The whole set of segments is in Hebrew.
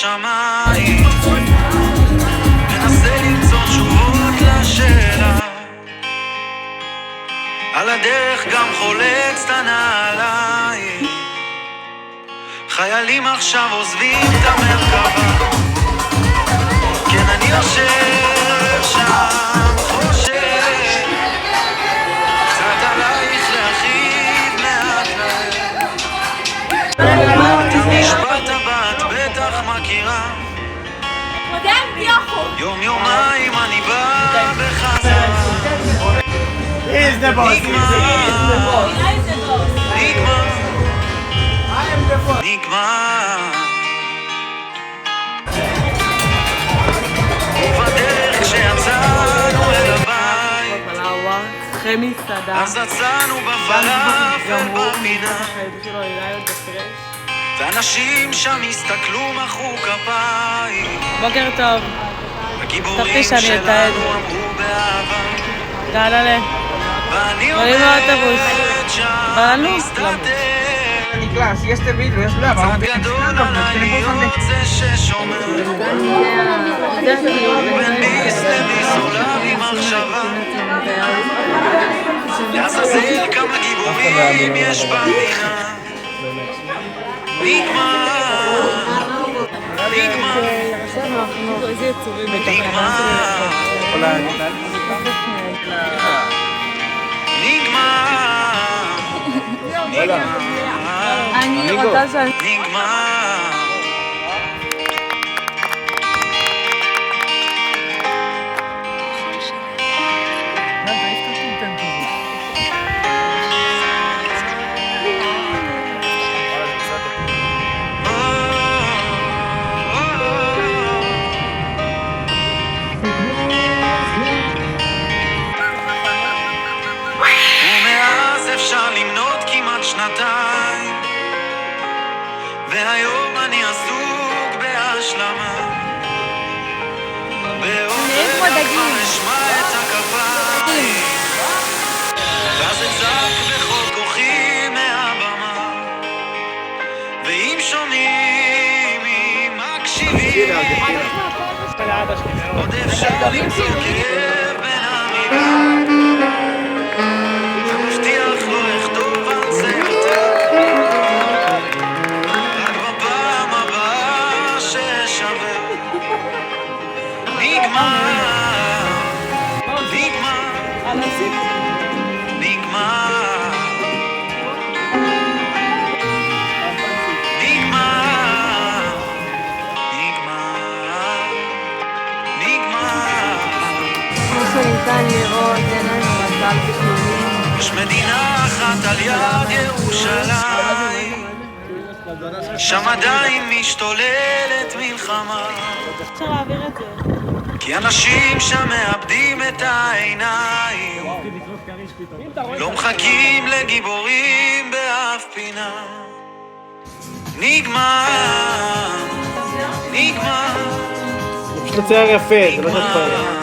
בשמיים, מנסה למצוא תשובות לשאלה, על הדרך גם חולץ את הנעליים, חיילים עכשיו עוזבים את המרכבה, כן אני יושב שם חושב קצת עלייך להחיד מעט להם, נשבעת בת בטח מכירה, יום יומיים אני בא בחזרה, He's the boss. נגמר, I am the boss. נגמר ובדרך כשיצאנו אל הבית אחרי מסעדה אז יצאנו בפלאפל בפינה, ואנשים שם הסתכלו מחאו כפיים, בוקר טוב, הגיבורים שאני שלנו אתעד. אמרו באהבה, יאללה, ואני עולים לאוטובוס. עומד שם באנו? מסתתר, Nicolás, y este vídeo es nuevo. צד גדול על להיות זה ששומר, בין ביס לביס עולה לי מחשבה, לעזאזל כמה גיבורים יש במדינה, נגמר, נגמר, אני רוצה שאני... נגמר. ומאז אפשר למנות כמעט שנתיים, והיום אני עסוק בהשלמה, בעוד רגע כבר אשמע את הכפיים, ואז אצעק בכל כוחי מהבמה, ואם שומעים, אם מקשיבים, עוד אפשר למצוא כאב בין המילים, ומבטיח לא אכתוב על זה יותר, רק בפעם הבאה ששווה. נגמר, נגמר, נגמר, נגמר, נגמר, נגמר. כמו שניתן לראות, אין לנו מזל בכלולים. יש מדינה אחת על יד ירושלים, שם עדיין משתוללת מלחמה, אפשר להעביר את זה. כי אנשים שם מאבדים את העיניים, לא מחכים לגיבורים באף פינה. נגמר, נגמר, פשוט לצייר יפה, זה לא שתפרק.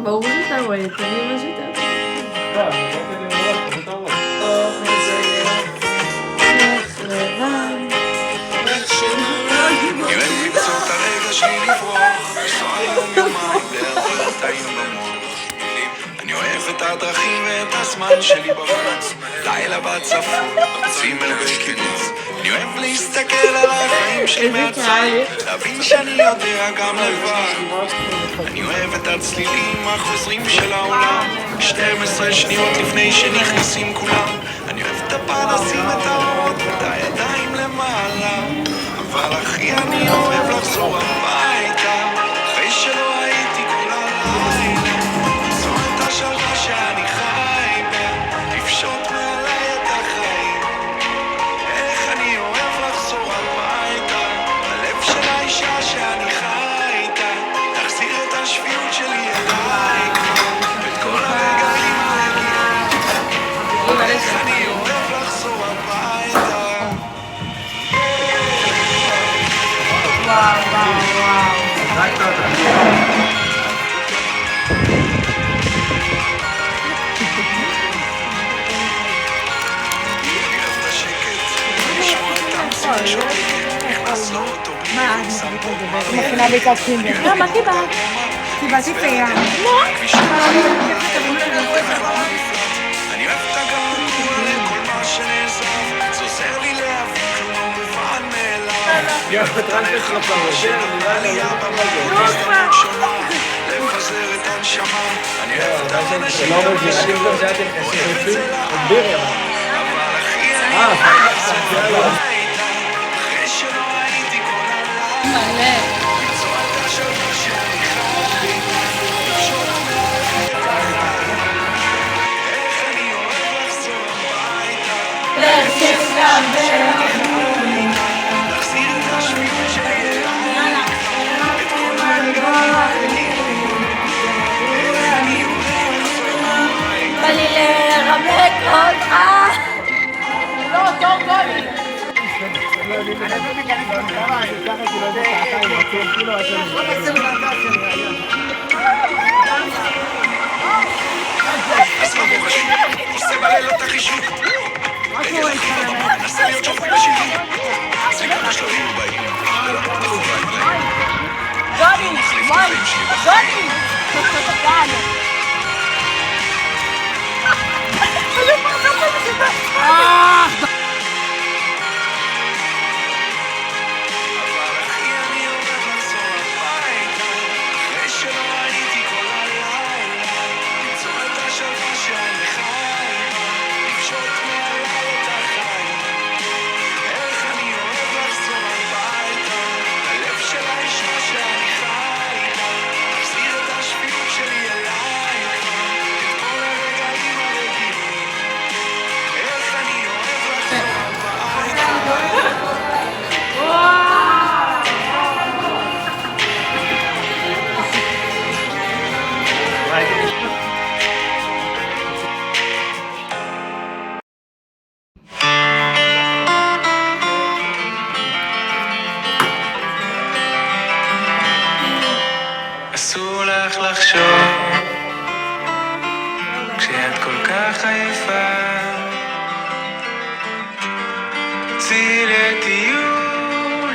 ברור שאתה רואה את זה, אני מה שאתה אני אוהב למצוא את הרגע שלי לברוח, לנסוע יום יומיים להרבה טעים במוח. אני אוהב את הדרכים ואת הזמן שלי בחוץ, לילה בצפון, צימר בקיבוץ. אני אוהב להסתכל על החיים שלי מהצד, להבין שאני יודע גם לבד. אני אוהב את הצלילים החוזרים של העולם, 12 שניות לפני שנכנסים כולם. אני אוהב את הפנסים, את האורות ואת הידיים למעלה, אבל אחי אני אוהב לחזור הביתה, אחרי שלא הייתי כל הלילה, זו את השלווה שאני חי בה, לפשוט מעליי את החיים. איך אני אוהב לחזור הביתה, הלב של האישה שאני חי איתה, תחזיר את השפיות שלי אליי כבר, את כל הרגעים הרגילים. איך אני אוהב לחזור הביתה. רק טוטו. מכינה בעיקר סינדר. לא, מה קיבלת? קיבלתי פייה. לא? אני אוהב את הגעגוע לכל מה שנעזב, זה עוזר לי להבין כלום לא מובן מאליו. יואו, טרנספר של הפרשה, עלייה במקום, הזדמנות שונה, לפזר את הנשמה. אני אוהב את האנשים המשיכים, אוהב את זה אבל אחי אני אוהב הביתה, אחרי שלא הייתי כל הלילה, למצוא את השלווה שאני חי, לפשוט מהחיים. איך אני אוהב לחזור הביתה, להחזיר את השפיות שלי אליי, את כל הרגעים. איך אני אוהב לחזור הביתה. בא לי לרמק אותך. לא, טוב, גולי. אז מה בוא חשוב? עושה בלילות החישוב. רגע לכי בבמה, מנסה להיות שופט בשלי. סביב כמה שלבים הבאים, ולא אחוריי בלעים. גולי, וואי, גולי. כאן. אבל אחי אני אוהב לחזור הביתה, אחרי שלא הייתי כל הלילה, למצוא את השלווה שאני חי בה, לפשוט מעליי את החיים. איך אני אוהב לחזור הביתה, הלב של האישה שאני חי בה, להחזיר את השפיות שלי אלייך, את כל הרגעים הרגילים. איך אני אוהב לחזור הביתה. אסור לך לחשוב כשאת כל כך עייפה, צאי לטיול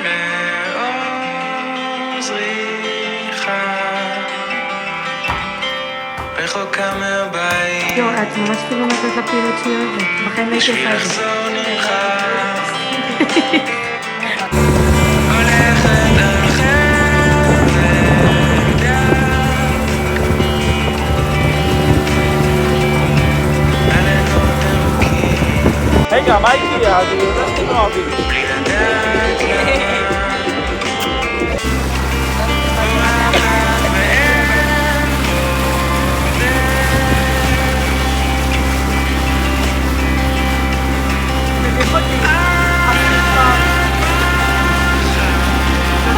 לאור זריחה, רחוקה מהבית, יואו, את ממש כאילו נתת לפעילות שהיא אוהבת. בחיים לא הייתי בשביל עושה את זה. לחזור נמחק, הולכת על חבל דק, הלילות ארוכים, רגע, מה הגיע? אני יודע שאתם לא אוהבים. בלי לדעת למה. אורחת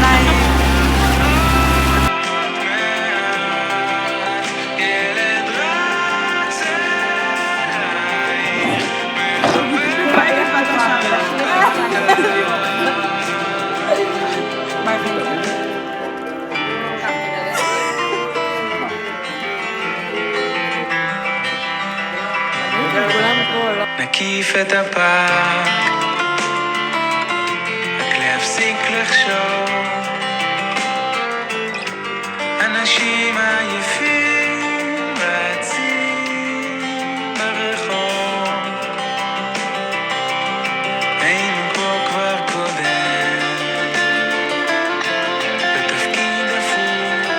ואין ילד רץ אלייך, נקיף את הפארק, רק להפסיק לחשוב, אנשים עייפים רצים ברחוב, היינו פה כבר קודם, בתפקיד הפוך,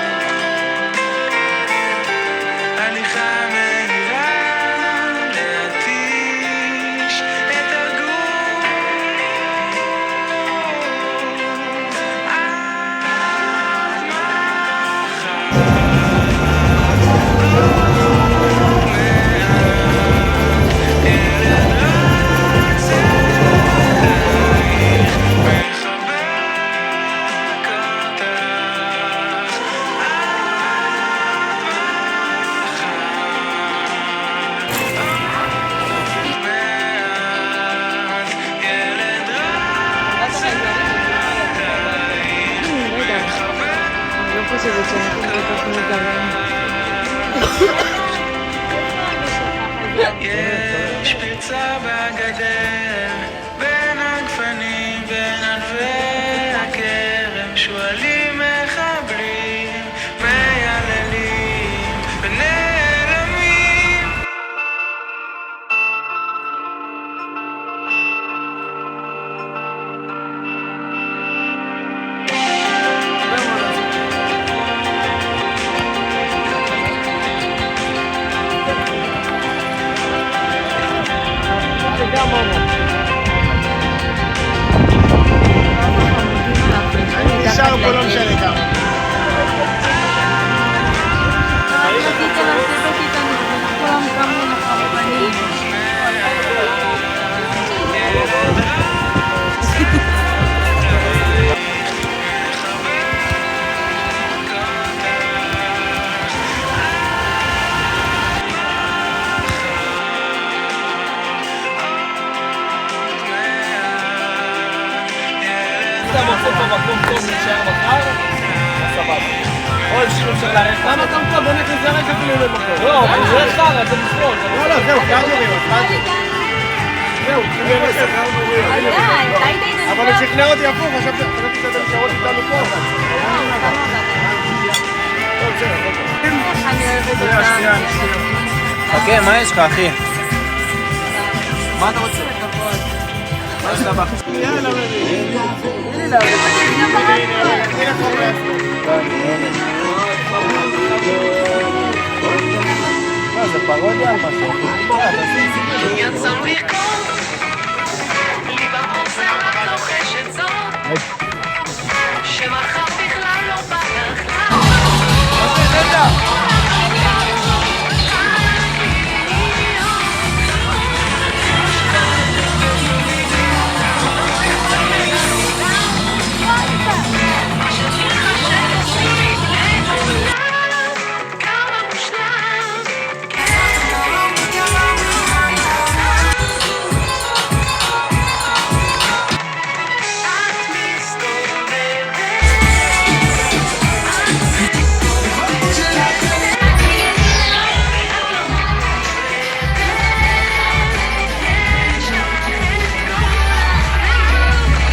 הליכה מהירה להתיש את הגוף, עד מחר. יש פרצה בגדר, בין הגפנים, בין ענבי הכרם, שואלים מחבלים, מייללים ונעלמים. נשאר פה לא משנה כמה. רציתי לשבת איתנו, וכולם קמו לחרפנים. אתה מוצא פה מקום טוב להישאר מחר? סבבה. או אפשר ללכת. למה אתה פה? בוא נכנס לרק אפילו למקום. לא, אבל זה חרא, אתה תספול. לא, זהו, קרדורים, זהו, אבל הוא שכנע אותי הפוך, חשבתי שאתם נשארות איתנו פה. חכה, מה יש לך, אחי? מה אתה רוצה? מה יש לך בך? יאללה, מה, זה פרודיה על משהו? יצאנו לרקוד, לי במוח זה רק לוחשת זאת, שמחר בכלל לא בא לך.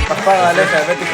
כפרה עליך, הבאתי לך